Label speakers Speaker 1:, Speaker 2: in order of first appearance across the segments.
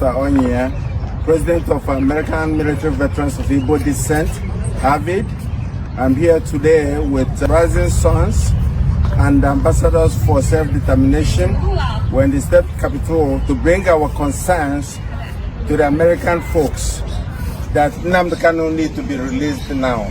Speaker 1: Mr. Onyia, President of American Military Veterans of Igbo Descent, Harvard. I'm here today with rising sons and ambassadors for self-determination. We're in the state capital to bring our concerns to the American folks that Nnamdi Kanu needs to be released now.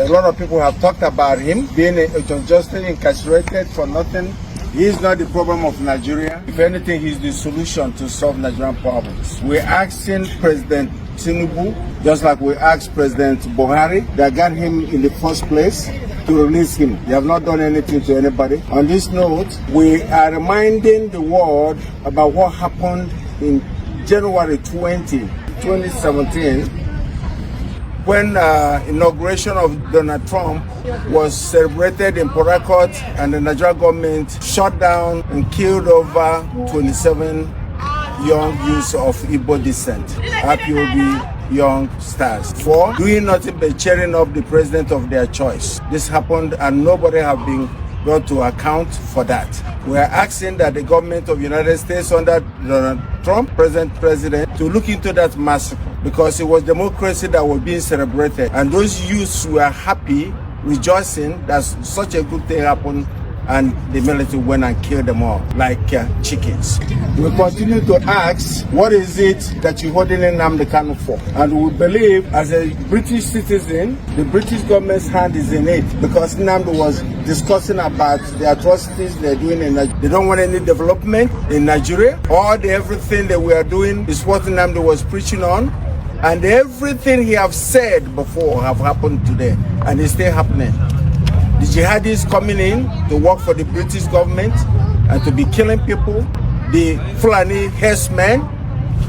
Speaker 1: A lot of people have talked about him being unjustly incarcerated for nothing. He is not the problem of Nigeria. If anything, he's the solution to solve Nigerian problems. We're asking President Tinubu, just like we asked President Buhari, that got him in the first place, to release him. They have not done anything to anybody. On this note, we are reminding the world about what happened in January 2017, when inauguration of Donald Trump was celebrated in Port Harcourt, and the Nigerian government shut down and killed over 27 young youths of Igbo descent, IPOB young stars, for doing nothing but cheering up the president of their choice. This happened and nobody has been brought to account for that. We are asking that the government of the United States under Donald Trump, present president, to look into that massacre, because it was democracy that was being celebrated, and those youths were happy, rejoicing that such a good thing happened, and the military went and killed them all like chickens. We continue to ask, what is it that you're holding Nnamdi Kanu for? And we believe, as a British citizen, the British government's hand is in it, because Nnamdi was discussing about the atrocities they're doing in Nigeria. They don't want any development in Nigeria. Everything that we are doing is what Nnamdi was preaching on, and everything he have said before have happened today, and it's still happening. The jihadis coming in to work for the British government and to be killing people, the Fulani herdsmen,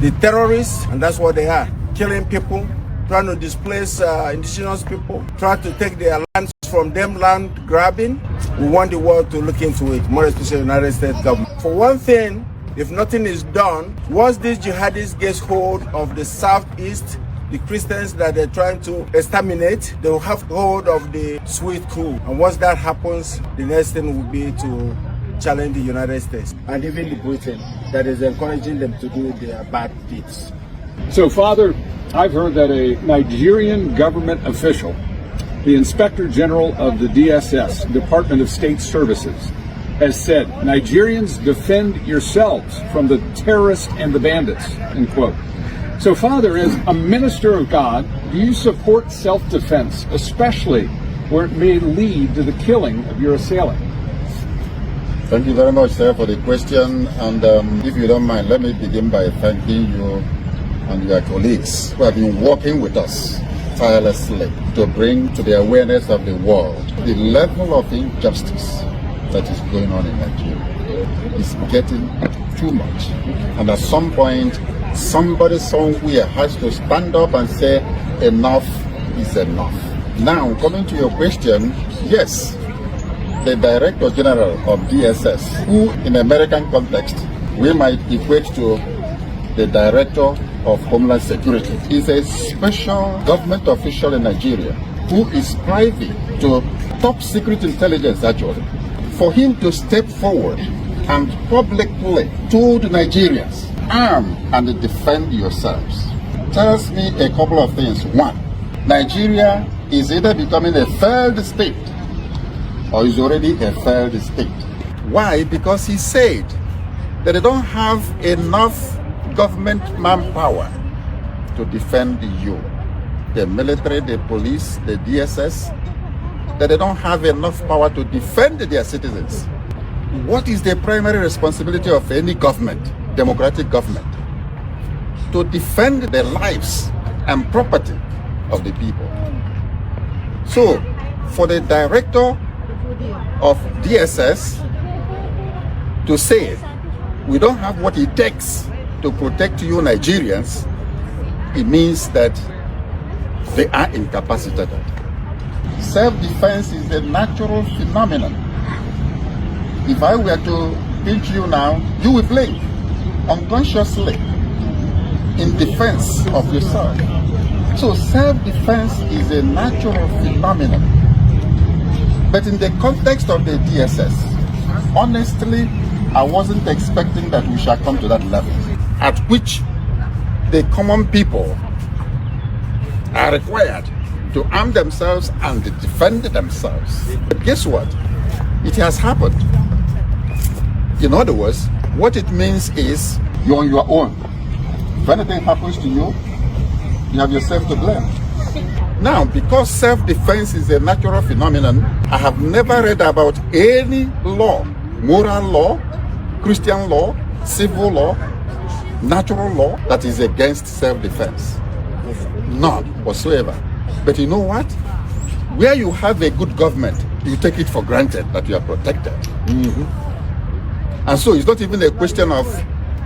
Speaker 1: the terrorists, and that's what they are, killing people, trying to displace indigenous people, trying to take their lands from them, land grabbing. We want the world to look into it, more especially the United States government. For one thing, if nothing is done, once these jihadis get hold of the southeast, the Christians that they're trying to exterminate, they will have hold of the sweet crew. And once that happens, the next thing will be to challenge the United States and even the Britain that is encouraging them to do their bad deeds.
Speaker 2: So, Father, I've heard that a Nigerian government official, the Inspector General of the DSS, Department of State Services, has said, Nigerians, defend yourselves from the terrorists and the bandits, end quote. So, Father, as a minister of God, do you support self-defense, especially where it may lead to the killing of your assailant?
Speaker 3: Thank you very much, sir, for the question. And if you don't mind, let me begin by thanking you and your colleagues who have been working with us tirelessly to bring to the awareness of the world the level of injustice that is going on in Nigeria. It's getting too much. And at some point, somebody somewhere has to stand up and say, enough is enough. Now, coming to your question, yes, the Director General of DSS, who in American context, we might equate to the Director of Homeland Security, is a special government official in Nigeria who is striving to top secret intelligence, actually. For him to step forward and publicly told Nigerians, arm and defend yourselves, tells me a couple of things. One, Nigeria is either becoming a failed state or is already a failed state. Why? Because he said that they don't have enough government manpower to defend you. The military, the police, the DSS, that they don't have enough power to defend their citizens. What is the primary responsibility of any government, democratic government? To defend the lives and property of the people. So, for the director of DSS to say we don't have what it takes to protect you Nigerians, it means that they are incapacitated. Self-defense is a natural phenomenon. If I were to pinch you now, you will blink unconsciously in defense of yourself. So self-defense is a natural phenomenon. But in the context of the DSS, honestly, I wasn't expecting that we shall come to that level. at which the common people are required to arm themselves and defend themselves. But guess what? It has happened. In other words, what it means is you're on your own. If anything happens to you, you have yourself to blame. Now, because self-defense is a natural phenomenon, I have never read about any law, moral law, Christian law, civil law, natural law that is against self-defense. None whatsoever. But you know what? Where you have a good government, you take it for granted that you are protected. And so it's not even a question of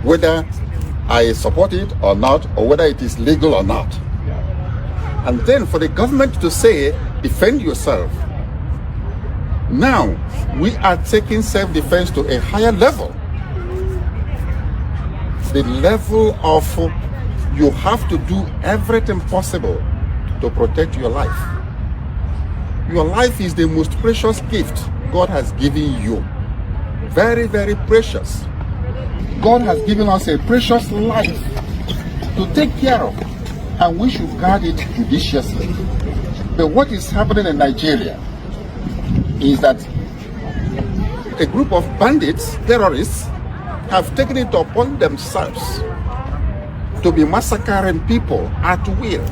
Speaker 3: whether I support it or not, or whether it is legal or not. And then for the government to say, defend yourself. Now, we are taking self-defense to a higher level. The level of you have to do everything possible to protect your life. Your life is the most precious gift God has given you. Very, very precious. God has given us a precious life to take care of, and we should guard it judiciously. But what is happening in Nigeria is that a group of bandits, terrorists, have taken it upon themselves to be massacring people at will.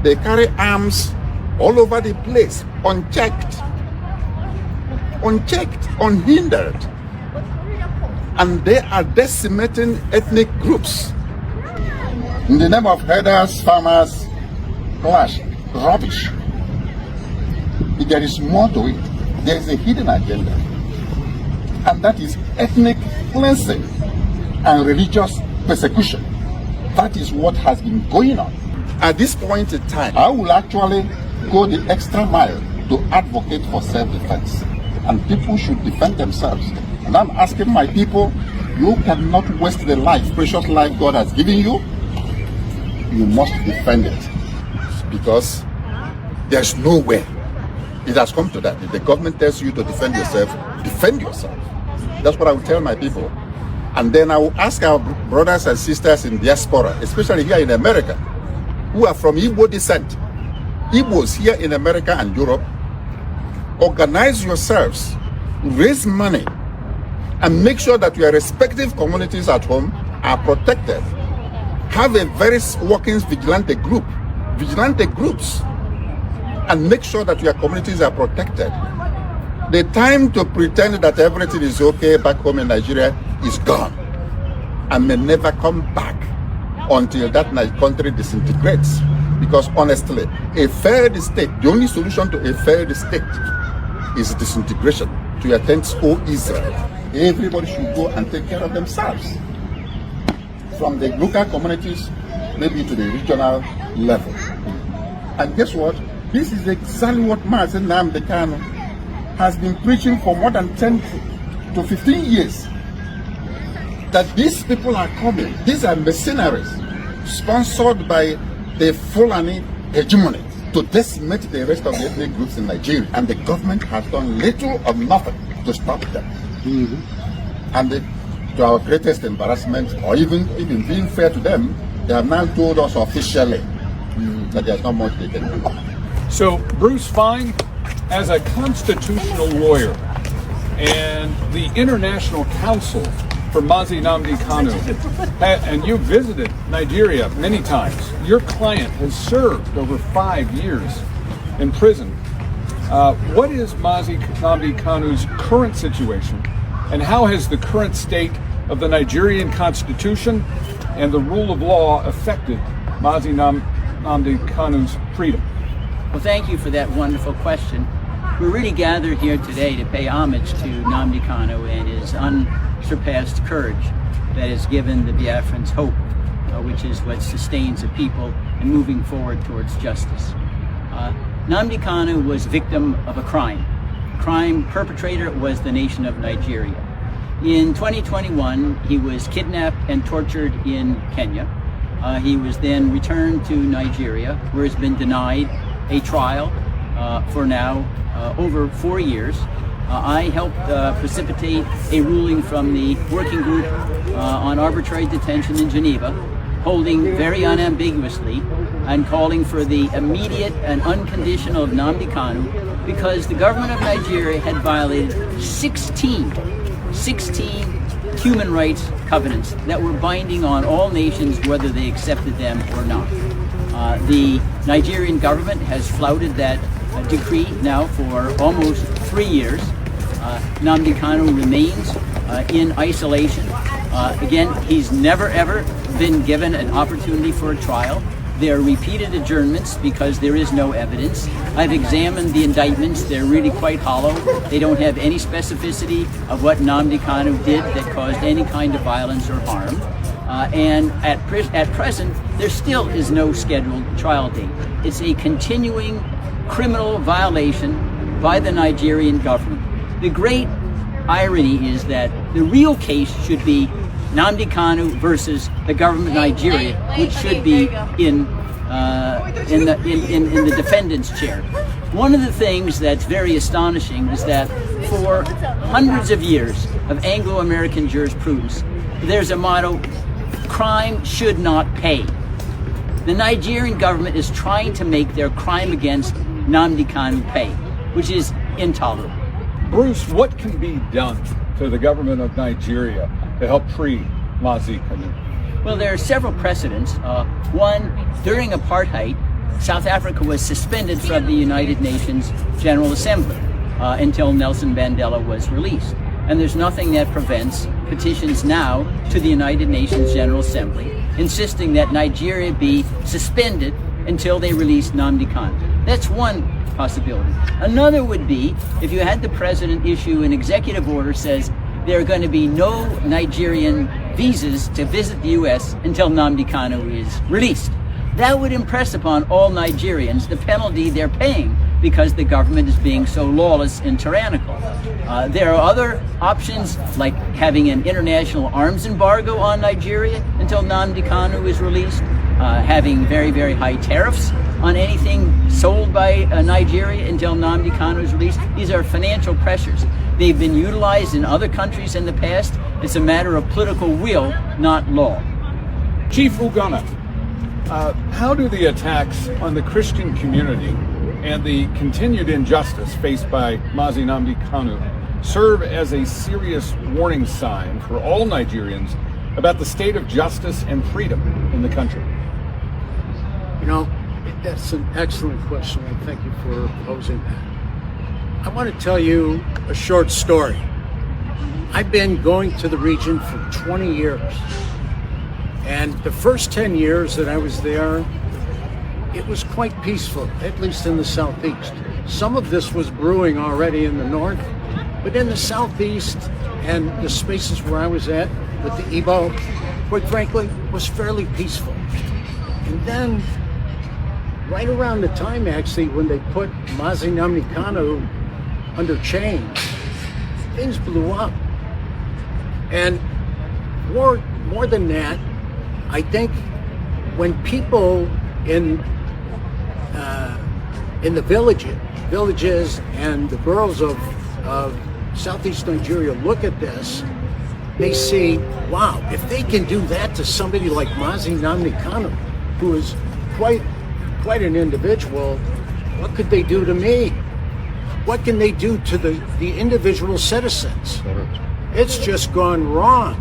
Speaker 3: They carry arms all over the place, unchecked, unhindered. And they are decimating ethnic groups. In the name of herders, farmers, clash, rubbish. If there is more to it, there is a hidden agenda. And that is ethnic cleansing and religious persecution. That is what has been going on. At this point in time, I will actually go the extra mile to advocate for self-defense. And people should defend themselves. And I'm asking my people, you cannot waste the life, precious life God has given you. You must defend it. Because there's no way. It has come to that. If the government tells you to defend yourself, defend yourself. That's what I will tell my people. And then I will ask our brothers and sisters in diaspora, especially here in America, who are from Igbo descent. Igbos here in America and Europe, organize yourselves, raise money, and make sure that your respective communities at home are protected. Have a very working vigilante groups, and make sure that your communities are protected. The time to pretend that everything is okay back home in Nigeria is gone and may never come back until that country disintegrates. Because honestly, a failed state, the only solution to a failed state is disintegration. To your tents, O Israel. Everybody should go and take care of themselves. From the local communities, maybe to the regional level. And guess what? This is exactly what Mazi Nnamdi Kanu has been preaching for more than 10 to 15 years. That these people are coming, these are mercenaries, sponsored by the Fulani hegemony to decimate the rest of the ethnic groups in Nigeria. And the government has done little or nothing to stop them. And to our greatest embarrassment, or even being fair to them, they have now told us officially that there's not much they can do.
Speaker 2: So, Bruce Fine, as a constitutional lawyer and the International Council for Mazi Nnamdi Kanu, and you visited Nigeria many times. Your client has served over 5 years in prison. What is Mazi Nnamdi Kanu's current situation, and how has the current state of the Nigerian Constitution and the rule of law affected Mazi Nnamdi Kanu's freedom?
Speaker 4: Well, thank you for that wonderful question. We're really gathered here today to pay homage to Nnamdi Kanu and his unsurpassed courage that has given the Biafrans hope, which is what sustains the people and moving forward towards justice. Nnamdi Kanu was victim of a crime. Crime perpetrator was the nation of Nigeria. In 2021, he was kidnapped and tortured in Kenya. He was then returned to Nigeria, where he's been denied a trial for now over 4 years. I helped precipitate a ruling from the working group on arbitrary detention in Geneva, holding very unambiguously and calling for the immediate and unconditional Nnamdi Kanu, because the government of Nigeria had violated 16 human rights covenants that were binding on all nations, whether they accepted them or not. The Nigerian government has flouted that decree now for almost 3 years. Nnamdi Kanu remains in isolation. Again, he's never ever been given an opportunity for a trial. There are repeated adjournments because there is no evidence. I've examined the indictments. They're really quite hollow. They don't have any specificity of what Nnamdi Kanu did that caused any kind of violence or harm. And at present, there still is no scheduled trial date. It's a continuing criminal violation by the Nigerian government. The great irony is that the real case should be Nnamdi Kanu versus the government of Nigeria, which should be in the defendant's chair. One of the things that's very astonishing is that for hundreds of years of Anglo-American jurisprudence, there's a motto: crime should not pay. The Nigerian government is trying to make their crime against Nnamdi Kanu pay, which is intolerable.
Speaker 2: Bruce, what can be done to the government of Nigeria to help free Mazi Kanu?
Speaker 4: Well, there are several precedents. One, during apartheid, South Africa was suspended from the United Nations General Assembly until Nelson Mandela was released. And there's nothing that prevents petitions now to the United Nations General Assembly insisting that Nigeria be suspended until they release Nnamdi Kanu. That's one possibility. Another would be if you had the president issue an executive order says there are going to be no Nigerian visas to visit the U.S. until Nnamdi Kanu is released. That would impress upon all Nigerians the penalty they're paying because the government is being so lawless and tyrannical. There are other options, like having an international arms embargo on Nigeria until Nnamdi Kanu is released, having very, very high tariffs on anything sold by Nigeria until Nnamdi Kanu is released. These are financial pressures. They've been utilized in other countries in the past. It's a matter of political will, not law.
Speaker 2: Chief Ugonna, how do the attacks on the Christian community and the continued injustice faced by Mazi Nnamdi Kanu serve as a serious warning sign for all Nigerians about the state of justice and freedom in the country?
Speaker 5: You know, that's an excellent question, and thank you for posing that. I want to tell you a short story. I've been going to the region for 20 years, and the first 10 years that I was there, it was quite peaceful, at least in the southeast. Some of this was brewing already in the north, but in the southeast and the spaces where I was at with the Igbo, quite frankly, was fairly peaceful. And then, right around the time actually when they put Mazi Nnamdi Kanu under chains, things blew up. And more than that, I think when people in the villages and the boroughs of Southeast Nigeria look at this, they see, wow, if they can do that to somebody like Mazi Nnamdi Kanu, who is quite an individual, what could they do to me? What can they do to the individual citizens? It's just gone wrong.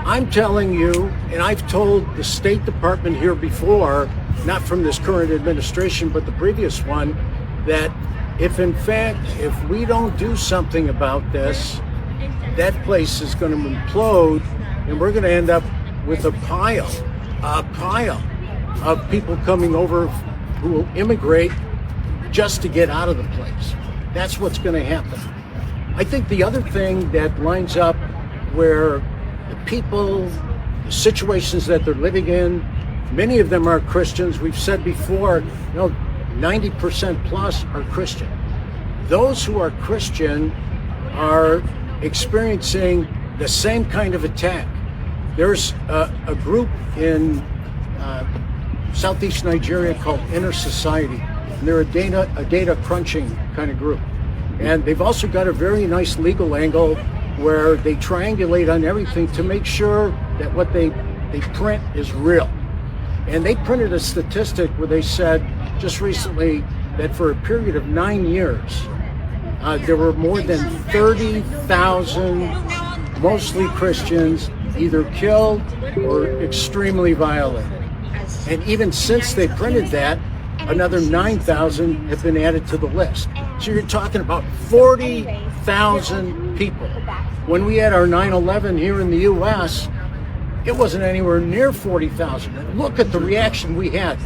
Speaker 5: I'm telling you, and I've told the State Department here before, not from this current administration, but the previous one, that if we don't do something about this, that place is going to implode, and we're going to end up with a pile of people coming over who will immigrate just to get out of the place. That's what's going to happen. I think the other thing that lines up where the people, the situations that they're living in, many of them are Christians. We've said before, 90% plus are Christian. Those who are Christian are experiencing the same kind of attack. There's a group in Southeast Nigeria called Inner Society, and they're a data crunching kind of group. And they've also got a very nice legal angle where they triangulate on everything to make sure that what they print is real. And they printed a statistic where they said just recently that for a period of 9 years, there were more than 30,000, mostly Christians, either killed or extremely violated. And even since they printed that, another 9,000 have been added to the list. So you're talking about 40,000 people. When we had our 9/11 here in the U.S., it wasn't anywhere near 40,000. And look at the reaction we had.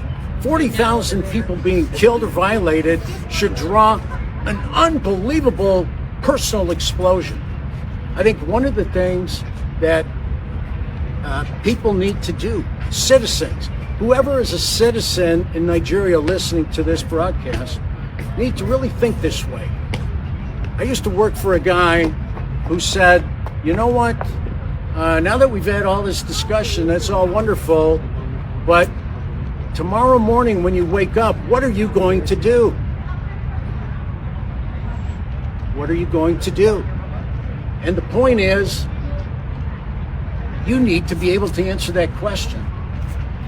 Speaker 5: 40,000 people being killed or violated should draw an unbelievable personal explosion. I think one of the things that people need to do, citizens, whoever is a citizen in Nigeria listening to this broadcast, need to really think this way. I used to work for a guy who said, you know what, now that we've had all this discussion, that's all wonderful, but tomorrow morning when you wake up, what are you going to do? What are you going to do? And the point is, you need to be able to answer that question.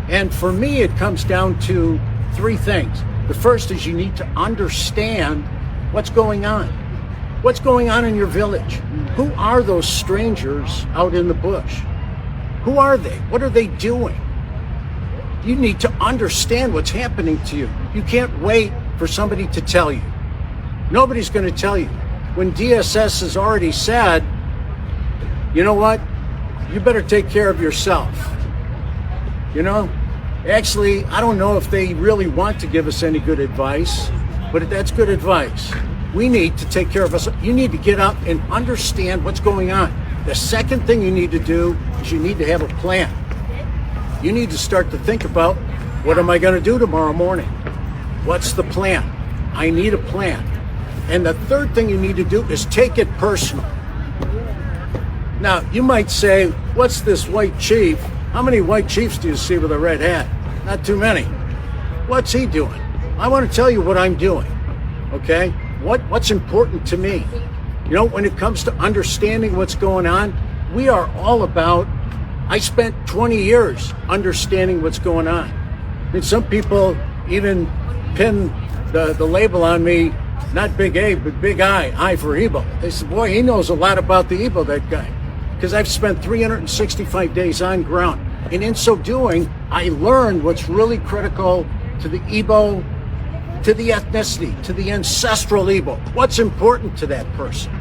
Speaker 5: And for me, it comes down to three things. The first is you need to understand what's going on. What's going on in your village? Who are those strangers out in the bush? Who are they? What are they doing? You need to understand what's happening to you. You can't wait for somebody to tell you. Nobody's going to tell you. When DSS has already said, you know what? You better take care of yourself. You know, actually, I don't know if they really want to give us any good advice, but that's good advice. We need to take care of us. You need to get up and understand what's going on. The second thing you need to do is you need to have a plan. You need to start to think about, what am I going to do tomorrow morning? What's the plan? I need a plan. And the third thing you need to do is take it personal. Now, you might say, what's this white chief? How many white chiefs do you see with a red hat? Not too many. What's he doing? I want to tell you what I'm doing, okay? What's important to me? You know, when it comes to understanding what's going on, we are all about, I spent 20 years understanding what's going on. And some people even pin the label on me, not Big A, but Big I for Igbo. They said, boy, he knows a lot about the Igbo, that guy. Because I've spent 365 days on ground. And in so doing, I learned what's really critical to the Igbo, to the ethnicity, to the ancestral Igbo. What's important to that person?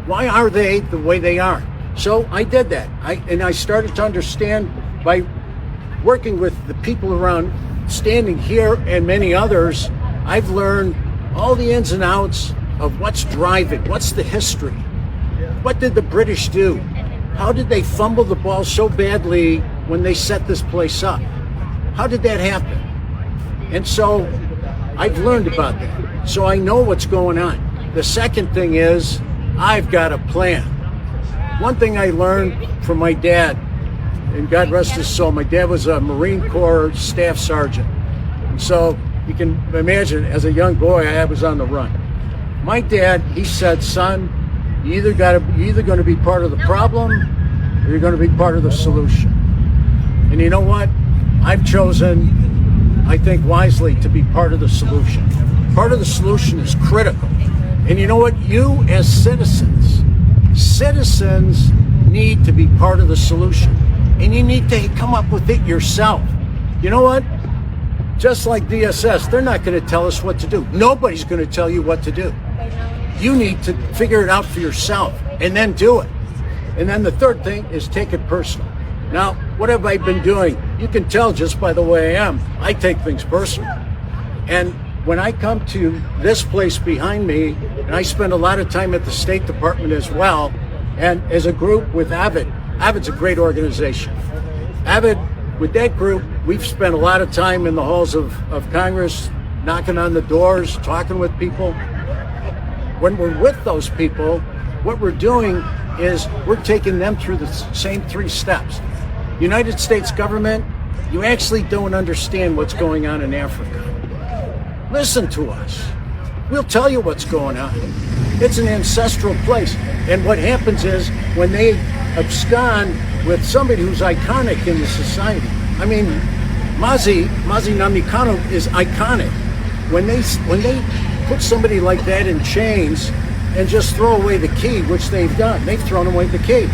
Speaker 5: Why are they the way they are? So I did that. I started to understand by working with the people around, standing here and many others. I've learned all the ins and outs of what's driving, what's the history. What did the British do? How did they fumble the ball so badly when they set this place up? How did that happen? And so I've learned about that. So I know what's going on. The second thing is I've got a plan. One thing I learned from my dad, and God rest his soul, my dad was a Marine Corps staff sergeant. And so you can imagine, as a young boy, I was on the run. My dad, he said, son, you're either going to be part of the problem or you're going to be part of the solution. And you know what? I've chosen, I think wisely, to be part of the solution. Part of the solution is critical. And you know what? You as citizens need to be part of the solution. And you need to come up with it yourself. You know what? Just like DSS, they're not going to tell us what to do. Nobody's going to tell you what to do. You need to figure it out for yourself and then do it. And then the third thing is take it personal. Now, what have I been doing? You can tell just by the way I am. I take things personal. And when I come to this place behind me, and I spend a lot of time at the State Department as well, and as a group with Avid, Avid's a great organization. Avid, with that group, we've spent a lot of time in the halls of Congress, knocking on the doors, talking with people. When we're with those people, what we're doing is we're taking them through the same 3 steps. United States government, you actually don't understand what's going on in Africa. Listen to us. we'll tell you what's going on. It's an ancestral place. And what happens is when they abscond with somebody who's iconic in the society. I mean, Mazi Nnamdi Kanu is iconic. When they put somebody like that in chains and just throw away the key, which they've done, they've thrown away the key.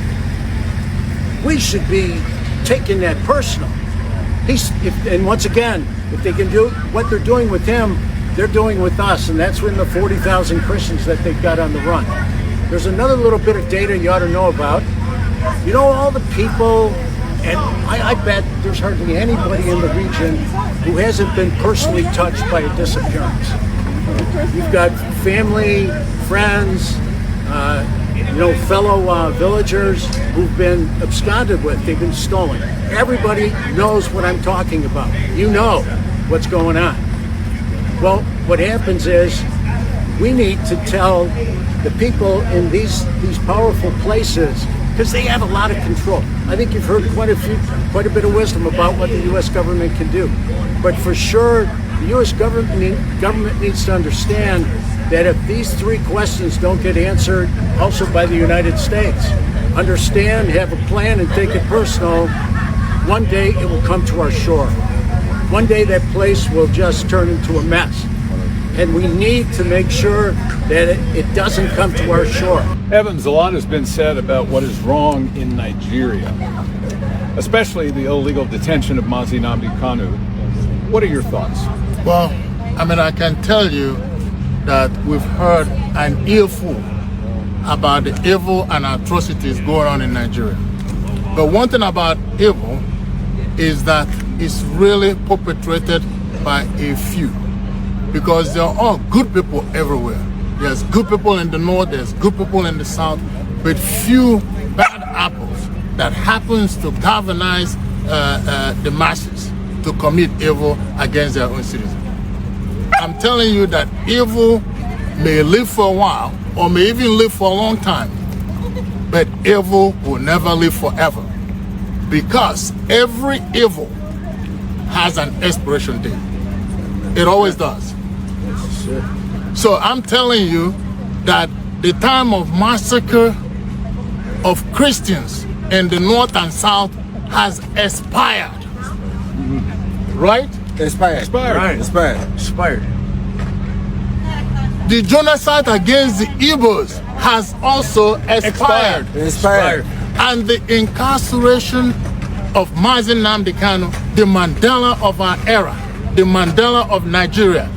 Speaker 5: We should be taking that personal. And once again, if they can do what they're doing with him, they're doing with us, and that's when the 40,000 Christians that they've got on the run. There's another little bit of data you ought to know about. You know, all the people, and I bet there's hardly anybody in the region who hasn't been personally touched by a disappearance. You've got family, friends, fellow villagers who've been absconded with, they've been stolen. Everybody knows what I'm talking about. You know what's going on. Well, what happens is we need to tell the people in these powerful places, because they have a lot of control. I think you've heard quite a bit of wisdom about what the U.S. government can do. But for sure, the U.S. government needs to understand that if these three questions don't get answered also by the United States, understand, have a plan, and take it personal, one day it will come to our shore. One day that place will just turn into a mess. And we need to make sure that it doesn't come to our shore.
Speaker 2: Evans, a lot has been said about what is wrong in Nigeria, especially the illegal detention of Mazi Nnamdi Kanu. What are your thoughts?
Speaker 6: Well, I mean, I can tell you that we've heard an earful about the evil and atrocities going on in Nigeria. But one thing about evil is that it's really perpetrated by a few, because there are all good people everywhere. There's good people in the north, there's good people in the south, but few bad apples that happens to galvanize the masses to commit evil against their own citizens. I'm telling you that evil may live for a while or may even live for a long time, but evil will never live forever, because every evil has an expiration date. It always does. So I'm telling you that the time of massacre of Christians in the north and south has expired. Right?
Speaker 1: Expired.
Speaker 6: Right.
Speaker 1: Expired.
Speaker 6: The genocide against the Igbos has also expired.
Speaker 1: Expired.
Speaker 6: And the incarceration of Mazi Nnamdi Kanu, the Mandela of our era, the Mandela of Nigeria,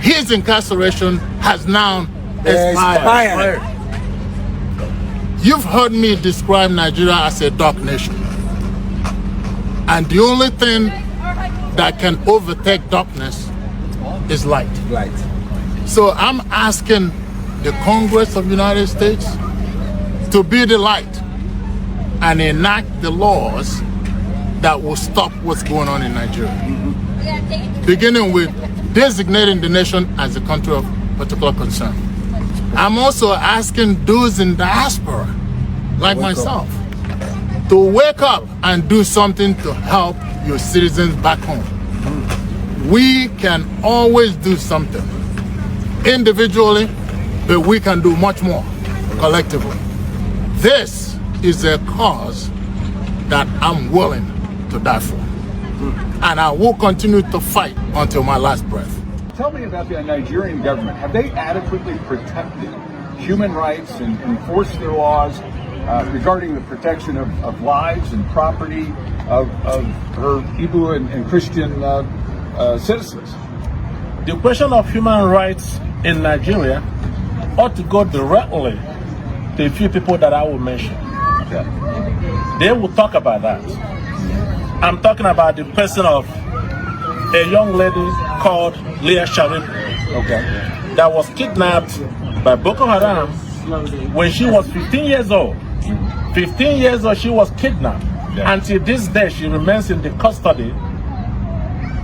Speaker 6: his incarceration has now expired. You've heard me describe Nigeria as a dark nation. And the only thing that can overtake darkness is light.
Speaker 1: Light.
Speaker 6: So I'm asking the Congress of the United States to be the light and enact the laws that will stop what's going on in Nigeria. Beginning with designating the nation as a country of particular concern. I'm also asking those in diaspora, like myself, to wake up and do something to help your citizens back home. We can always do something individually, but we can do much more collectively. This is a cause that I'm willing to die for. And I will continue to fight until my last breath.
Speaker 2: Tell me about the Nigerian government. Have they adequately protected human rights and enforced their laws regarding the protection of lives and property of her Igbo and Christian citizens?
Speaker 7: The question of human rights in Nigeria ought to go directly to a few people that I will mention.
Speaker 2: Yeah.
Speaker 7: They will talk about that. I'm talking about the person of a young lady called Leah Sharif,
Speaker 2: Okay.
Speaker 7: that was kidnapped by Boko Haram when she was 15 years old. 15 years old, she was kidnapped.
Speaker 2: Yeah.
Speaker 7: Until this day, she remains in the custody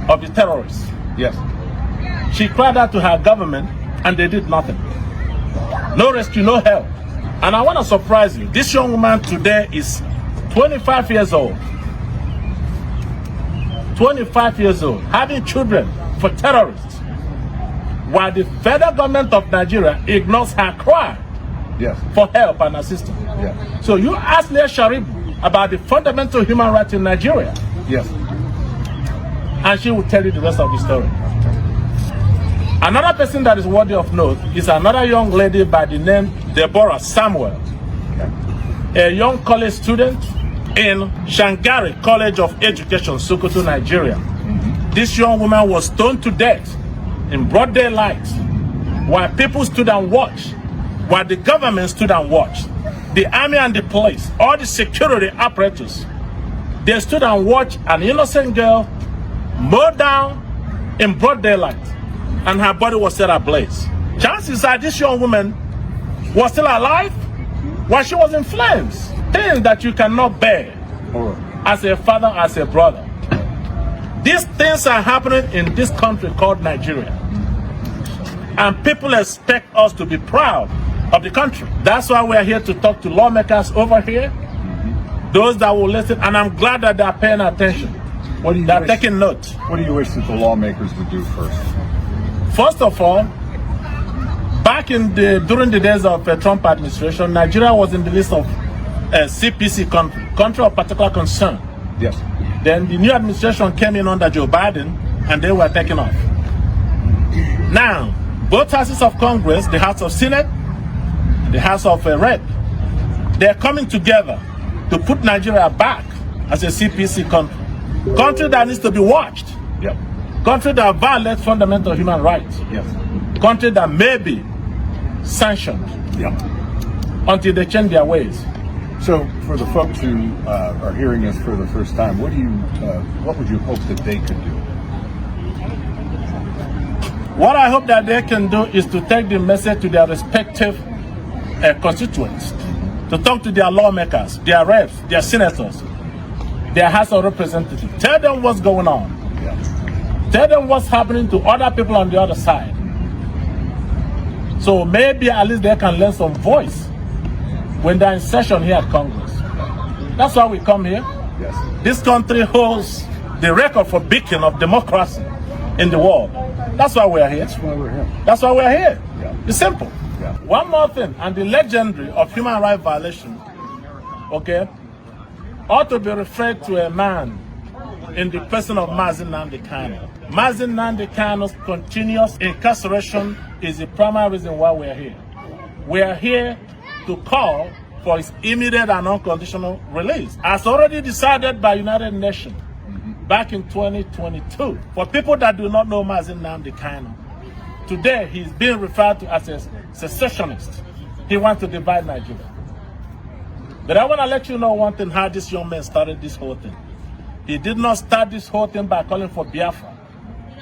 Speaker 7: of the terrorists.
Speaker 2: Yes.
Speaker 7: She cried out to her government and they did nothing. No rescue, no help. And I want to surprise you. This young woman today is 25 years old. 25 years old, having children for terrorists. while the federal government of Nigeria ignores her cry for help and assistance. So you ask Leah Sharif about the fundamental human rights in Nigeria. And she will tell you the rest of the story. Another person that is worthy of note is another young lady by the name Deborah Samuel, a young college student in Shangari College of Education, Sokoto, Nigeria. This young woman was stoned to death in broad daylight while people stood and watched, while the government stood and watched. The army and the police, all the security apparatus, they stood and watched an innocent girl mowed down in broad daylight, and her body was set ablaze. Chances are this young woman was still alive while she was in flames. Things that you cannot bear as a father, as a brother. These things are happening in this country called Nigeria. And people expect us to be proud of the country. That's why we're here to talk to lawmakers over here, those that will listen, and I'm glad that they're paying attention. They're taking note.
Speaker 2: What do you wish that the lawmakers would do first?
Speaker 7: First of all, back during the days of the Trump administration, Nigeria was in the list of CPC country of particular concern. Then the new administration came in under Joe Biden, and they were taken off. Now, both houses of Congress, the House of Senate, the House of Rep, they're coming together to put Nigeria back as a CPC country. Country that needs to be watched. Country that violates fundamental human rights. Country that may be sanctioned until they change their ways.
Speaker 2: So, for the folks who are hearing this for the first time, what would you hope that they could do?
Speaker 7: What I hope that they can do is to take the message to their respective constituents, to talk to their lawmakers, their reps, their senators, their House of Representatives. Tell them what's going on. Tell them what's happening to other people on the other side. So maybe at least they can learn some voice when they're in session here at Congress. That's why we come here. This country holds the record for beacon of democracy in the world. That's why we're here. That's why we're here. It's simple. One more thing, and the legendary of human rights violation, ought to be referred to a man in the person of Mazi Nnamdi Kanu. Mazi Nnamdi Kanu's continuous incarceration is the primary reason why we're here. We are here to call for his immediate and unconditional release, as already decided by United Nations back in 2022. For people that do not know Mazi Nnamdi Kanu, today he's being referred to as a secessionist. He wants to divide Nigeria. But I want to let you know one thing, how this young man started this whole thing. He did not start this whole thing by calling for Biafra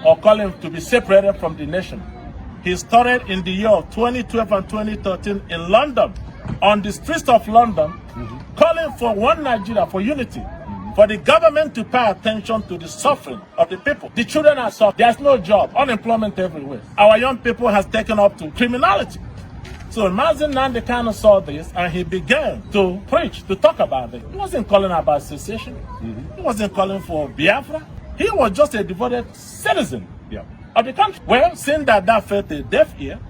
Speaker 7: or calling to be separated from the nation. He started in the year of 2012 and 2013 in London, on the streets of London, calling for one Nigeria, for unity, for the government to pay attention to the suffering of the people. The children are suffering. There's no job, unemployment everywhere. Our young people has taken up to criminality. So Mazi Nnamdi Kanu saw this and he began to preach, to talk about it. He wasn't calling about secession. He wasn't calling for Biafra. He was just a devoted citizen of the country. Well, seeing that fell a deaf ear,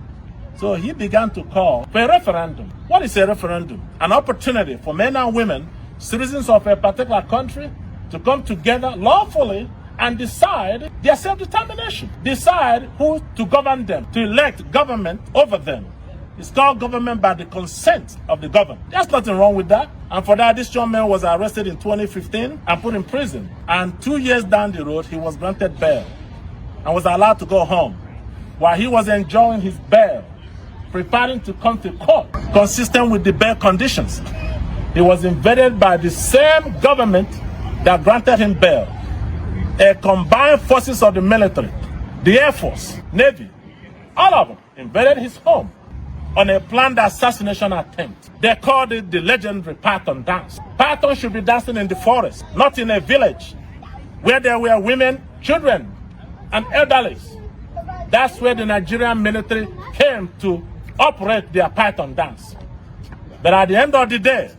Speaker 7: so he began to call for a referendum. What is a referendum? An opportunity for men and women, citizens of a particular country, to come together lawfully and decide their self-determination. Decide who to govern them, to elect government over them. It's called government by the consent of the governed. There's nothing wrong with that. And for that, this young man was arrested in 2015 and put in prison. And 2 years down the road, he was granted bail and was allowed to go home. While he was enjoying his bail, preparing to come to court, consistent with the bail conditions, he was invaded by the same government that granted him bail. A combined forces of the military, the Air Force, Navy, all of them invaded his home on a planned assassination attempt. They called it the legendary Python dance. Python should be dancing in the forest, not in a village where there were women, children, and elderly. That's where the Nigerian military came to operate their Python dance. But at the end of the day,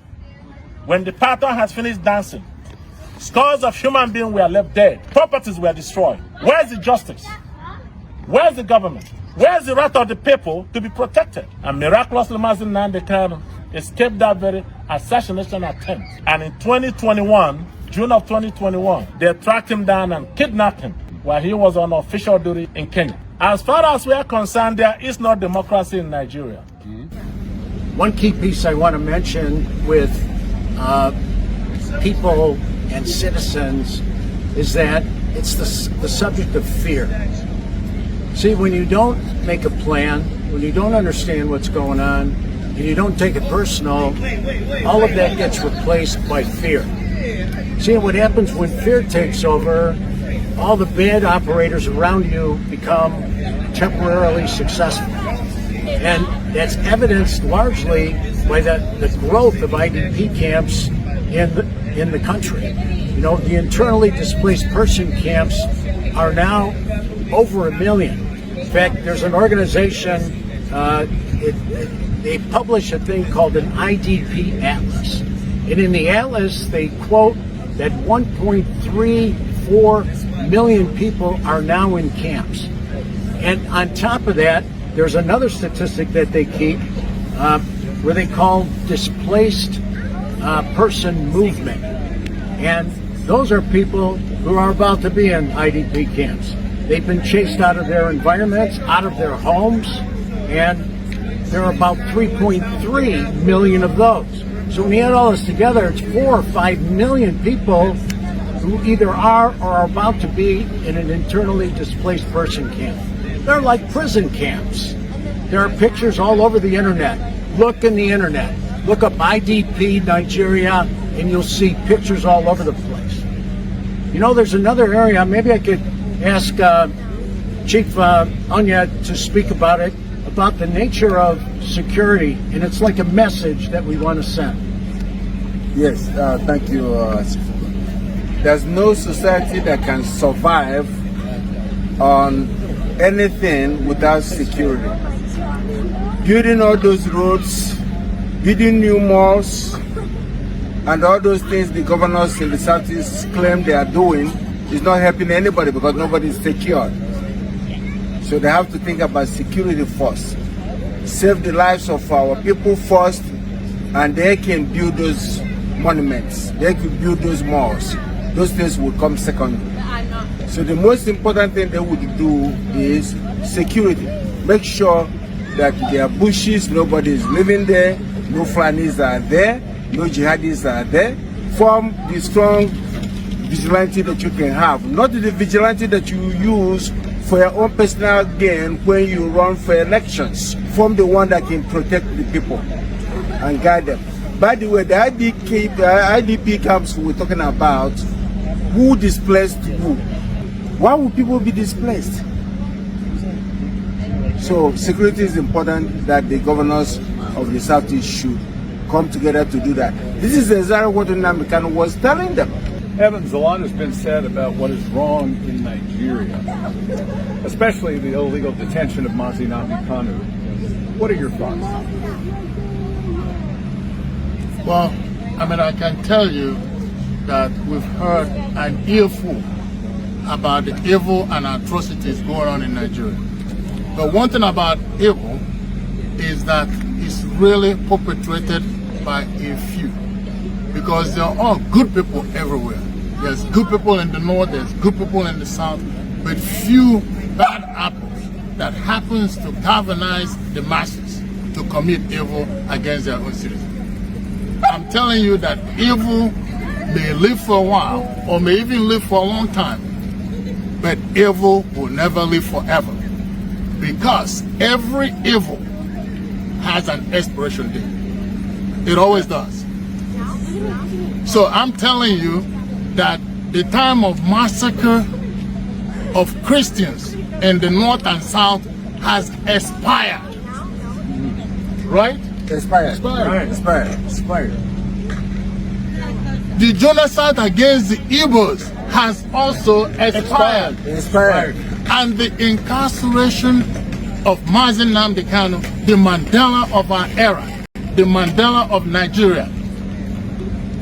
Speaker 7: when the Python has finished dancing, scores of human beings were left dead. Properties were destroyed. Where is the justice? Where's the government? Where's the right of the people to be protected? And miraculously, Mazi Nnamdi Kanu escaped that very assassination attempt. And in 2021, June of 2021, they tracked him down and kidnapped him while he was on official duty in Kenya. As far as we are concerned, there is no democracy in Nigeria.
Speaker 5: One key piece I want to mention with people and citizens is that it's the subject of fear. See, when you don't make a plan, when you don't understand what's going on, and you don't take it personal, all of that gets replaced by fear. See, what happens when fear takes over, all the bad operators around you become temporarily successful. And that's evidenced largely by the growth of IDP camps in the country. You know, the internally displaced person camps are now over 1 million. In fact, there's an organization, they publish a thing called an IDP Atlas. And in the Atlas, they quote that 1.34 million people are now in camps. And on top of that, there's another statistic that they keep where they call displaced person movement. And those are people who are about to be in IDP camps. They've been chased out of their environments, out of their homes, and there are about 3.3 million of those. So when you add all this together, it's 4 or 5 million people who either are or are about to be in an internally displaced person camp. They're like prison camps. There are pictures all over the internet. Look in the internet. Look up IDP Nigeria, and you'll see pictures all over the place. You know, there's another area, maybe I could ask Chief Anya to speak about it, about the nature of security, and it's like a message that we want to send.
Speaker 1: Yes, thank you. There's no society that can survive on anything without security. Building all those roads, building new malls, and all those things the governors in the Southeast claim they are doing is not helping anybody because nobody is secure. So they have to think about security first. Save the lives of our people first, and they can build those monuments. They can build those malls. Those things will come second. So the most important thing they would do is security. Make sure that there are bushes, nobody is living there, no Fulanis are there, no jihadis are there. Form the strong vigilante that you can have, not the vigilante that you use for your own personal gain when you run for elections. Form the one that can protect the people and guide them. By the way, the IDP camps we're talking about, who displaced who? Why would people be displaced? So security is important, that the governors of the Southeast should come together to do that. This is exactly what Nnamdi Kanu was telling them.
Speaker 2: Evans, a lot has been said about what is wrong in Nigeria, especially the illegal detention of Mazi Nnamdi Kanu. What are your thoughts?
Speaker 6: Well, I mean, I can tell you that we've heard an earful about the evil and atrocities going on in Nigeria. But one thing about evil is that it's really perpetrated by a few, because there are all good people everywhere. There's good people in the north, there's good people in the south, but few bad apples that happens to galvanize the masses to commit evil against their own citizens. I'm telling you that evil may live for a while, or may even live for a long time, but evil will never live forever, because every evil has an expiration date. It always does. So I'm telling you that the time of massacre of Christians in the north and south has expired. Right?
Speaker 1: Expired.
Speaker 6: The genocide against the Igbos has also expired. And the incarceration of Mazi Nnamdi Kanu, the Mandela of our era, the Mandela of Nigeria,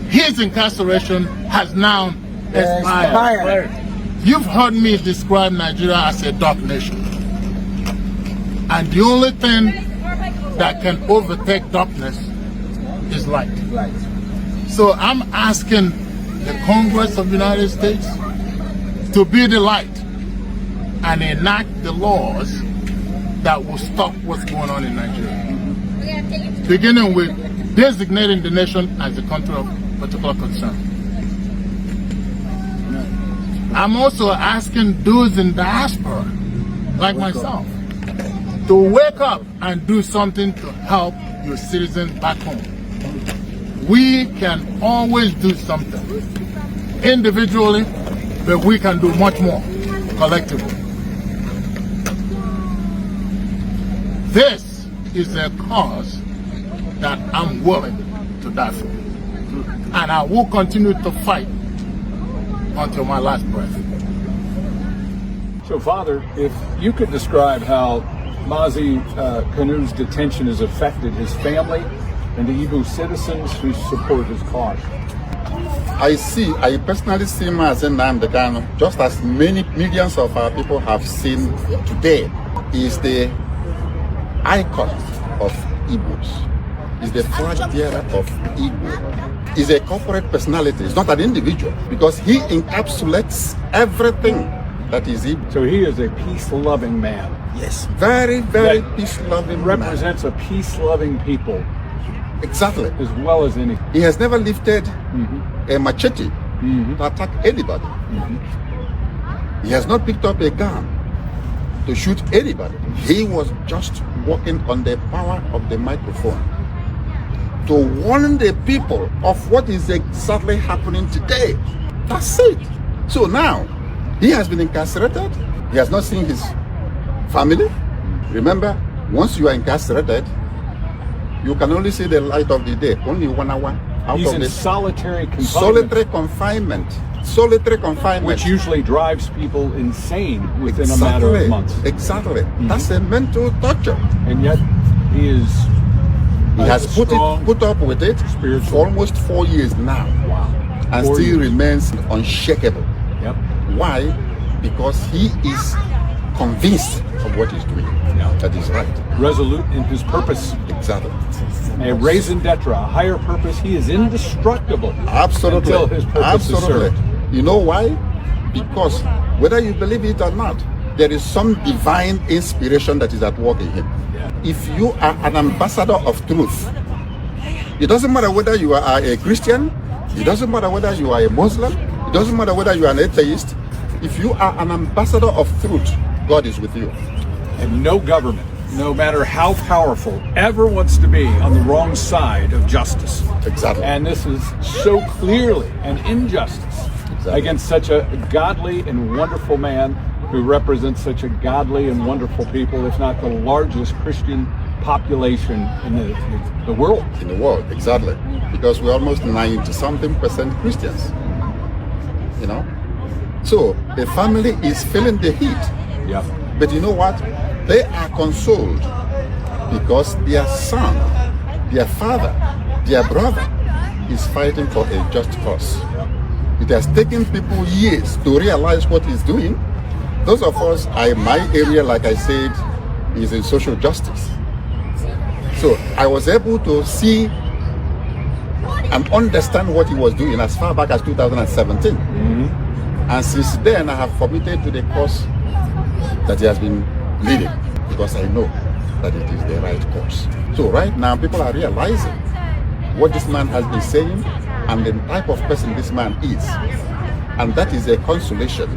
Speaker 6: his incarceration has now expired. You've heard me describe Nigeria as a dark nation. And the only thing that can overtake darkness is light. So I'm asking the Congress of the United States to be the light and enact the laws that will stop what's going on in Nigeria. Beginning with designating the nation as a country of particular concern. I'm also asking those in diaspora, like myself, to wake up and do something to help your citizens back home. We can always do something individually, but we can do much more collectively. This is a cause that I'm willing to die for. And I will continue to fight until my last breath.
Speaker 2: So, Father, if you could describe how Mazi Kanu's detention has affected his family and the Igbo citizens who support his cause.
Speaker 3: I personally see Mazi Nnamdi Kanu, just as many millions of our people have seen today, is the icon of Igbos. Is the flag bearer of Igbo. Is a corporate personality. It's not an individual, because he encapsulates everything that is Igbo.
Speaker 2: So he is a peace-loving man.
Speaker 3: Yes, very, very peace-loving man.
Speaker 2: Represents a peace-loving people.
Speaker 3: Exactly.
Speaker 2: As well as any.
Speaker 3: He has never lifted a machete to attack anybody. He has not picked up a gun to shoot anybody. He was just working on the power of the microphone to warn the people of what is exactly happening today. That's it. So now, he has been incarcerated. He has not seen his family. Remember, once you are incarcerated, you can only see the light of the day, only 1 hour out
Speaker 2: He's
Speaker 3: of
Speaker 2: in
Speaker 3: the
Speaker 2: solitary confinement.
Speaker 3: solitary confinement. Solitary confinement.
Speaker 2: Which usually drives people insane within a matter of months.
Speaker 3: Exactly. That's a mental torture.
Speaker 2: And yet, he is.
Speaker 3: He has put up with it for almost 4 years now.
Speaker 2: Wow.
Speaker 3: And
Speaker 2: 4
Speaker 3: still
Speaker 2: years.
Speaker 3: remains unshakable.
Speaker 2: Yep.
Speaker 3: Why? Because he is convinced of what he's doing.
Speaker 2: Yeah.
Speaker 3: That is right.
Speaker 2: Resolute in his purpose.
Speaker 3: Exactly.
Speaker 2: A raison d'etre, a higher purpose. He is indestructible.
Speaker 3: Absolutely.
Speaker 2: Until his purpose is served.
Speaker 3: You know why? Because whether you believe it or not, there is some divine inspiration that is at work in him.
Speaker 2: Yeah.
Speaker 3: If you are an ambassador of truth, it doesn't matter whether you are a Christian, it doesn't matter whether you are a Muslim, it doesn't matter whether you are an atheist. If you are an ambassador of truth, God is with you.
Speaker 2: And no government, no matter how powerful, ever wants to be on the wrong side of justice.
Speaker 3: Exactly.
Speaker 2: And this is so clearly an injustice against such a godly and wonderful man who represents such a godly and wonderful people, if not the largest Christian population in the world.
Speaker 3: In the world, exactly. Because we're almost 90-something% Christians. You know? So the family is feeling the heat.
Speaker 2: Yeah.
Speaker 3: But you know what? They are consoled because their son, their father, their brother is fighting for a just cause. It has taken people years to realize what he's doing. Those of us, my area, like I said, is in social justice. So I was able to see and understand what he was doing as far back as 2017. And since then, I have committed to the cause that he has been leading, because I know that it is the right course. So right now, people are realizing what this man has been saying and the type of person this man is. And that is a consolation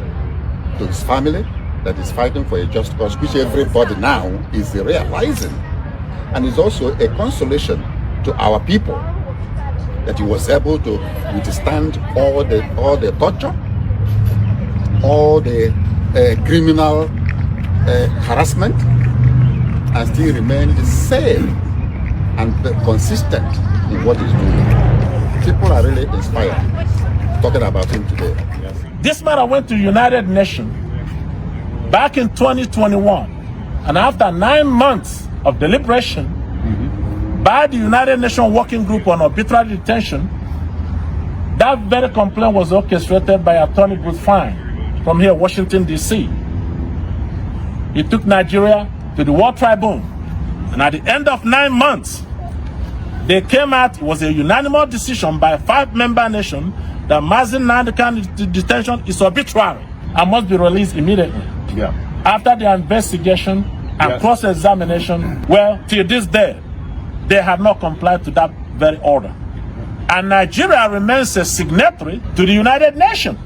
Speaker 3: to his family that is fighting for a just cause, which everybody now is realizing. And it's also a consolation to our people that he was able to withstand all the torture, all the criminal harassment, and still remain the same and consistent in what he's doing. People are really inspired talking about him today.
Speaker 2: Yes.
Speaker 7: This matter went to United Nations back in 2021, and after 9 months of deliberation by the United Nations Working Group on Arbitrary Detention, that very complaint was orchestrated by Attorney Bruce Fine from here, Washington, D.C. It took Nigeria to the World Tribune. And at the end of 9 months, they came out, it was a unanimous decision by a 5-member nation that Mazi Nnamdi Kanu detention is arbitrary and must be released immediately.
Speaker 2: Yeah.
Speaker 7: After the investigation and cross-examination, well, till this day, they have not complied to that very order. And Nigeria remains a signatory to the United Nations.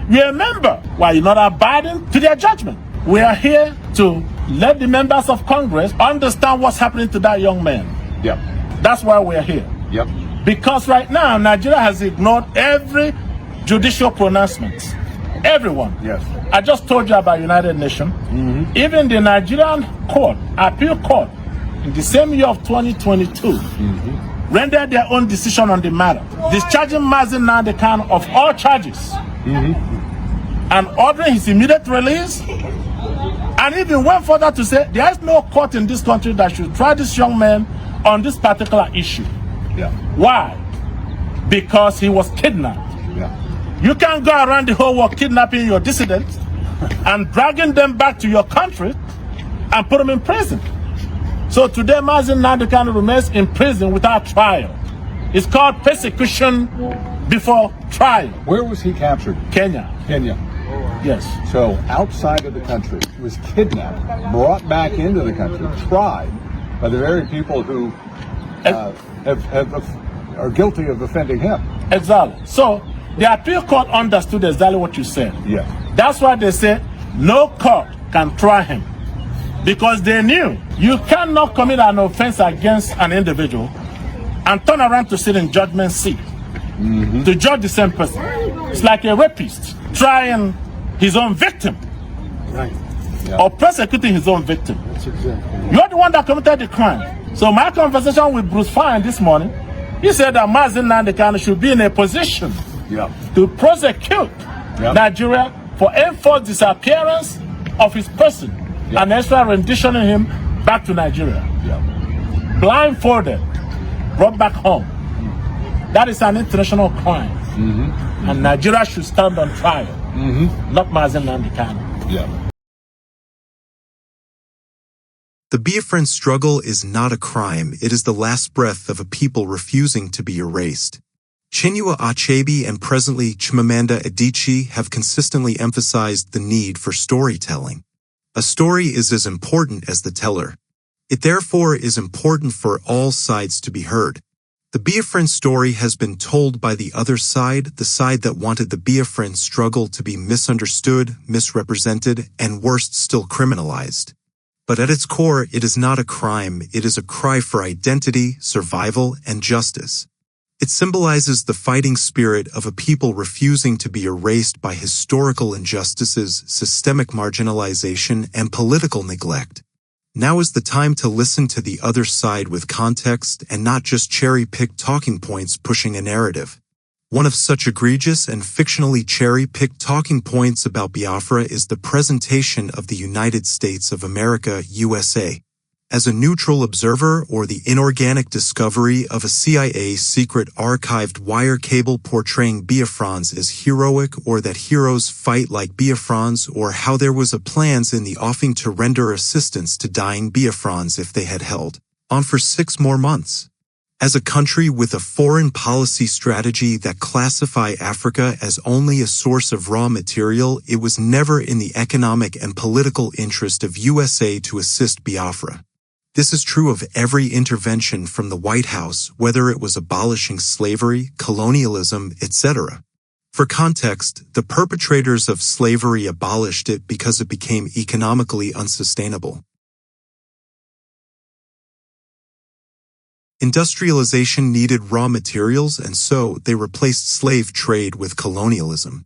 Speaker 7: We are a member, while you're not abiding to their judgment. We are here to let the members of Congress understand what's happening to that young man.
Speaker 2: Yep.
Speaker 7: That's why we're here.
Speaker 2: Yep.
Speaker 7: Because right now, Nigeria has ignored every judicial pronouncement. Everyone.
Speaker 2: Yes.
Speaker 7: I just told you about United Nations. Even the Nigerian court, appeal court, in the same year of 2022, rendered their own decision on the matter, discharging Mazi Nnamdi Kanu of all charges, and ordering his immediate release, and even went further to say there is no court in this country that should try this young man on this particular issue.
Speaker 2: Yeah.
Speaker 7: Why? Because he was kidnapped.
Speaker 2: Yeah.
Speaker 7: You can't go around the whole world kidnapping your dissidents and dragging them back to your country and put them in prison. So today, Mazi Nnamdi Kanu remains in prison without trial. It's called persecution before trial.
Speaker 2: Where was he captured?
Speaker 7: Kenya.
Speaker 2: Kenya.
Speaker 7: Yes.
Speaker 2: So outside of the country, he was kidnapped, brought back into the country, tried by the very people who are guilty of offending him.
Speaker 7: Exactly. So the appeal court understood exactly what you said.
Speaker 2: Yeah.
Speaker 7: That's why they said no court can try him. Because they knew you cannot commit an offense against an individual and turn around to sit in judgment seat to judge the same person. It's like a rapist trying his own victim,
Speaker 5: Right.
Speaker 7: or persecuting his own victim.
Speaker 5: That's exactly.
Speaker 7: You're the one that committed the crime. So my conversation with Bruce Fine this morning, he said that Mazi Nnamdi Kanu should be in a position to prosecute Nigeria for enforced disappearance of his person and extra renditioning him back to Nigeria. Blindfolded, brought back home. That is an international crime. And Nigeria should stand on trial, not Mazi Nnamdi Kanu.
Speaker 8: The Biafran struggle is not a crime, it is the last breath of a people refusing to be erased. Chinua Achebe and presently Chimamanda Adichie have consistently emphasized the need for storytelling. A story is as important as the teller. It therefore is important for all sides to be heard. The Biafran story has been told by the other side, the side that wanted the Biafran struggle to be misunderstood, misrepresented, and worst still criminalized. But at its core, it is not a crime, it is a cry for identity, survival, and justice. It symbolizes the fighting spirit of a people refusing to be erased by historical injustices, systemic marginalization, and political neglect. Now is the time to listen to the other side with context and not just cherry-picked talking points pushing a narrative. One of such egregious and fictionally cherry-picked talking points about Biafra is the presentation of the United States of America, USA, as a neutral observer, or the inorganic discovery of a CIA secret archived wire cable portraying Biafrans as heroic, or that heroes fight like Biafrans, or how there was a plans in the offing to render assistance to dying Biafrans if they had held on for 6 more months. As a country with a foreign policy strategy that classify Africa as only a source of raw material, it was never in the economic and political interest of USA to assist Biafra. This is true of every intervention from the White House, whether it was abolishing slavery, colonialism, etc. For context, the perpetrators of slavery abolished it because it became economically unsustainable. Industrialization needed raw materials, and so they replaced slave trade with colonialism.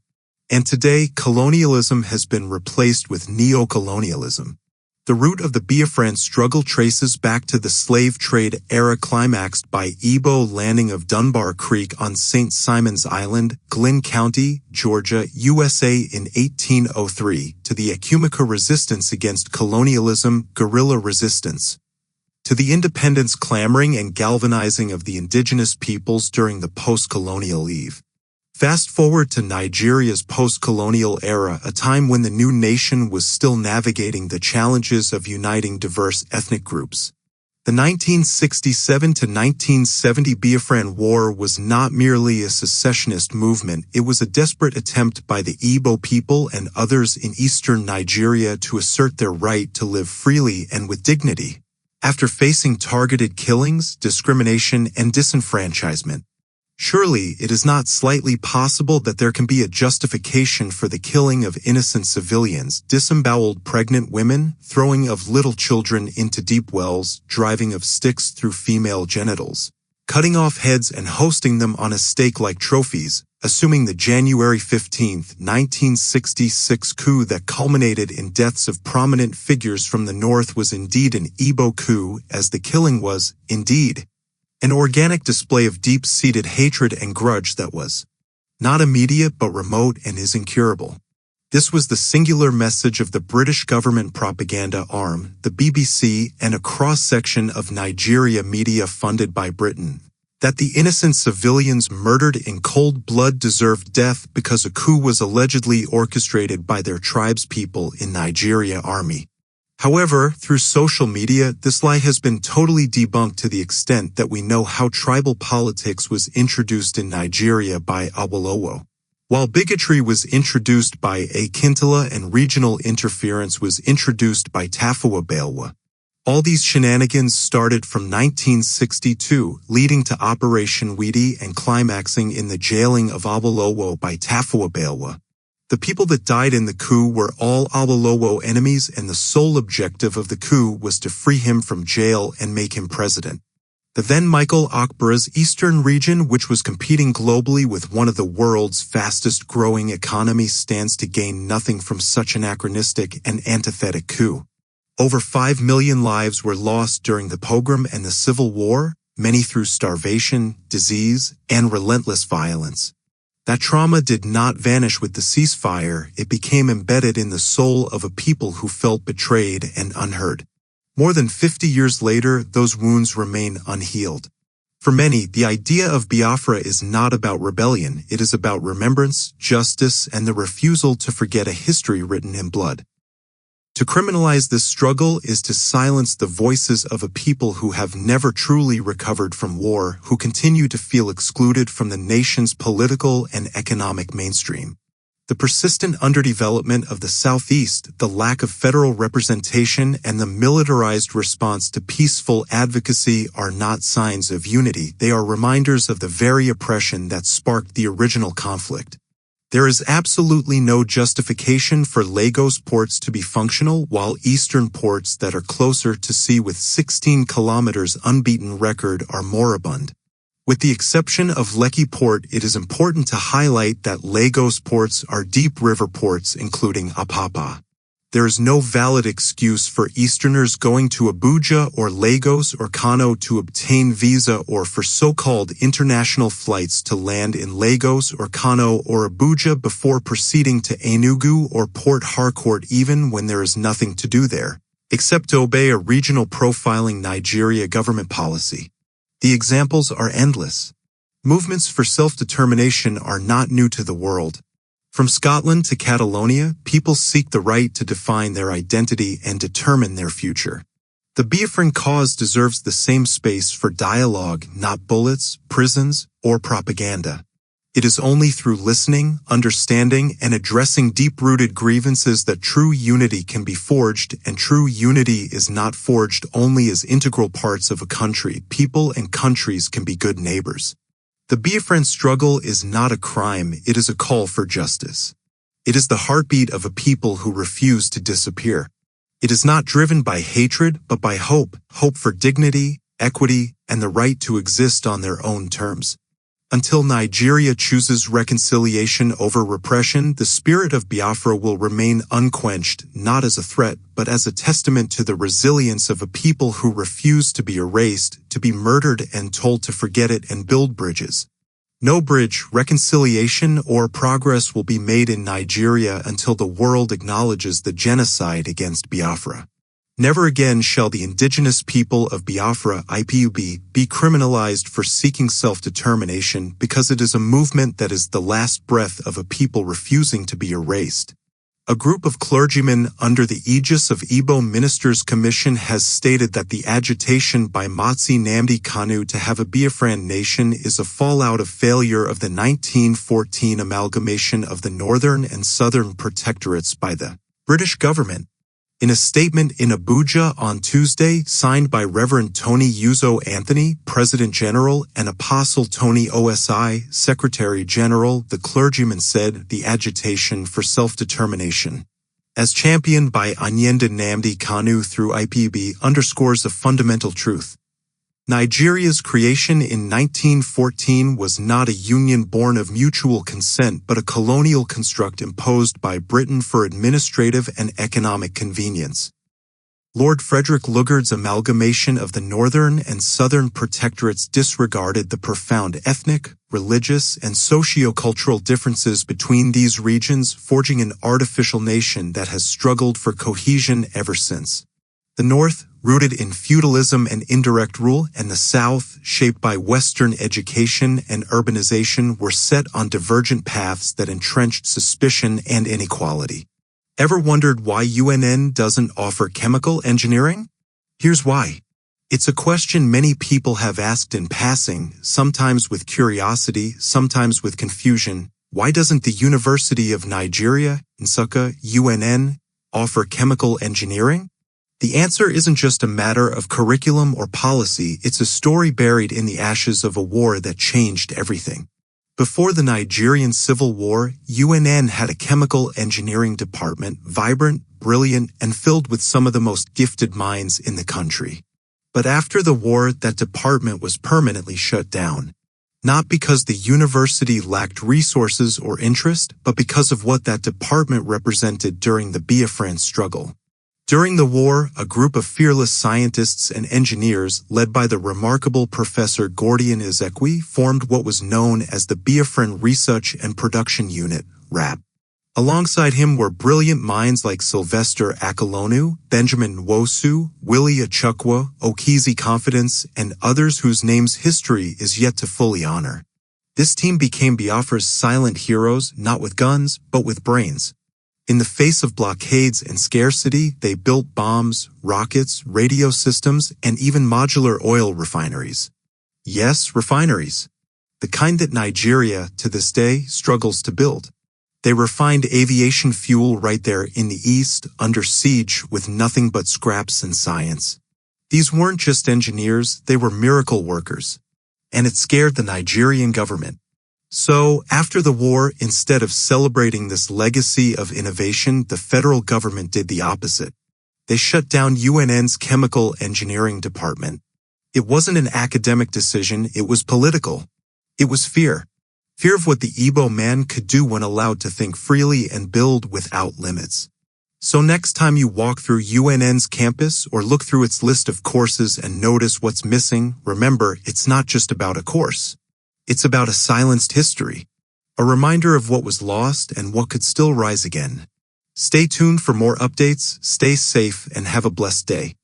Speaker 8: And today, colonialism has been replaced with neocolonialism. The root of the Biafran struggle traces back to the slave trade era, climaxed by Igbo landing of Dunbar Creek on St. Simon's Island, Glynn County, Georgia, USA in 1803, to the Akumika resistance against colonialism, guerrilla resistance, to the independence clamoring and galvanizing of the indigenous peoples during the post-colonial eve. Fast forward to Nigeria's post-colonial era, a time when the new nation was still navigating the challenges of uniting diverse ethnic groups. The 1967 to 1970 Biafran War was not merely a secessionist movement, it was a desperate attempt by the Igbo people and others in eastern Nigeria to assert their right to live freely and with dignity, after facing targeted killings, discrimination, and disenfranchisement. Surely, it is not slightly possible that there can be a justification for the killing of innocent civilians, disemboweled pregnant women, throwing of little children into deep wells, driving of sticks through female genitals, cutting off heads and hosting them on a stake like trophies, assuming the January 15, 1966 coup that culminated in deaths of prominent figures from the North was indeed an Igbo coup, as the killing was, indeed, an organic display of deep-seated hatred and grudge that was not immediate but remote and is incurable. This was the singular message of the British government propaganda arm, the BBC, and a cross-section of Nigeria media funded by Britain, that the innocent civilians murdered in cold blood deserved death because a coup was allegedly orchestrated by their tribespeople in Nigeria army. However, through social media, this lie has been totally debunked to the extent that we know how tribal politics was introduced in Nigeria by Awolowo, while bigotry was introduced by Akintola and regional interference was introduced by Tafawa Balewa. All these shenanigans started from 1962, leading to Operation Weedy and climaxing in the jailing of Awolowo by Tafawa Balewa. The people that died in the coup were all Awolowo enemies, and the sole objective of the coup was to free him from jail and make him president. The then Michael Akbara's eastern region, which was competing globally with one of the world's fastest-growing economies, stands to gain nothing from such an anachronistic and antithetic coup. Over 5 million lives were lost during the pogrom and the civil war, many through starvation, disease, and relentless violence. That trauma did not vanish with the ceasefire, it became embedded in the soul of a people who felt betrayed and unheard. More than 50 years later, those wounds remain unhealed. For many, the idea of Biafra is not about rebellion, it is about remembrance, justice, and the refusal to forget a history written in blood. To criminalize this struggle is to silence the voices of a people who have never truly recovered from war, who continue to feel excluded from the nation's political and economic mainstream. The persistent underdevelopment of the Southeast, the lack of federal representation, and the militarized response to peaceful advocacy are not signs of unity, they are reminders of the very oppression that sparked the original conflict. There is absolutely no justification for Lagos ports to be functional while eastern ports that are closer to sea with 16 kilometers unbeaten record are moribund. With the exception of Lekki Port, it is important to highlight that Lagos ports are deep river ports including Apapa. There is no valid excuse for Easterners going to Abuja or Lagos or Kano to obtain visa or for so-called international flights to land in Lagos or Kano or Abuja before proceeding to Enugu or Port Harcourt even when there is nothing to do there, except to obey a regional profiling Nigeria government policy. The examples are endless. Movements for self-determination are not new to the world. From Scotland to Catalonia, people seek the right to define their identity and determine their future. The Biafran cause deserves the same space for dialogue, not bullets, prisons, or propaganda. It is only through listening, understanding, and addressing deep-rooted grievances that true unity can be forged, and true unity is not forged only as integral parts of a country. People and countries can be good neighbors. The Biafran struggle is not a crime, it is a call for justice. It is the heartbeat of a people who refuse to disappear. It is not driven by hatred, but by hope for dignity, equity, and the right to exist on their own terms. Until Nigeria chooses reconciliation over repression, the spirit of Biafra will remain unquenched, not as a threat, but as a testament to the resilience of a people who refuse to be erased, to be murdered and told to forget it and build bridges. No bridge, reconciliation, or progress will be made in Nigeria until the world acknowledges the genocide against Biafra. Never again shall the indigenous people of Biafra IPUB be criminalized for seeking self-determination because it is a movement that is the last breath of a people refusing to be erased. A group of clergymen under the aegis of Igbo Ministers' Commission has stated that the agitation by Mazi Nnamdi Kanu to have a Biafran nation is a fallout of failure of the 1914 amalgamation of the Northern and Southern Protectorates by the British government. In a statement in Abuja on Tuesday, signed by Reverend Tony Uzo Anthony, President General, and Apostle Tony OSI, Secretary General, the clergyman said the agitation for self-determination, as championed by Unlawful Rendition Kanu through IPB, underscores a fundamental truth. Nigeria's creation in 1914 was not a union born of mutual consent but a colonial construct imposed by Britain for administrative and economic convenience. Lord Frederick Lugard's amalgamation of the Northern and Southern Protectorates disregarded the profound ethnic, religious, and socio-cultural differences between these regions, forging an artificial nation that has struggled for cohesion ever since. The North, rooted in feudalism and indirect rule, and the South, shaped by Western education and urbanization, were set on divergent paths that entrenched suspicion and inequality. Ever wondered why UNN doesn't offer chemical engineering? Here's why. It's a question many people have asked in passing, sometimes with curiosity, sometimes with confusion. Why doesn't the University of Nigeria, Nsukka, UNN, offer chemical engineering? The answer isn't just a matter of curriculum or policy, it's a story buried in the ashes of a war that changed everything. Before the Nigerian Civil War, UNN had a chemical engineering department, vibrant, brilliant, and filled with some of the most gifted minds in the country. But after the war, that department was permanently shut down. Not because the university lacked resources or interest, but because of what that department represented during the Biafran struggle. During the war, a group of fearless scientists and engineers, led by the remarkable Professor Gordian Ezekwe, formed what was known as the Biafran Research and Production Unit, RAP. Alongside him were brilliant minds like Sylvester Akolonu, Benjamin Nwosu, Willie Achukwu, Okizi Confidence, and others whose names history is yet to fully honor. This team became Biafra's silent heroes, not with guns, but with brains. In the face of blockades and scarcity, they built bombs, rockets, radio systems, and even modular oil refineries. Yes, refineries. The kind that Nigeria, to this day, struggles to build. They refined aviation fuel right there in the east, under siege, with nothing but scraps and science. These weren't just engineers, they were miracle workers. And it scared the Nigerian government. So, after the war, instead of celebrating this legacy of innovation, the federal government did the opposite. They shut down UNN's chemical engineering department. It wasn't an academic decision, it was political. It was fear. Fear of what the Igbo man could do when allowed to think freely and build without limits. So next time you walk through UNN's campus or look through its list of courses and notice what's missing, remember, it's not just about a course. It's about a silenced history, a reminder of what was lost and what could still rise again. Stay tuned for more updates, stay safe, and have a blessed day.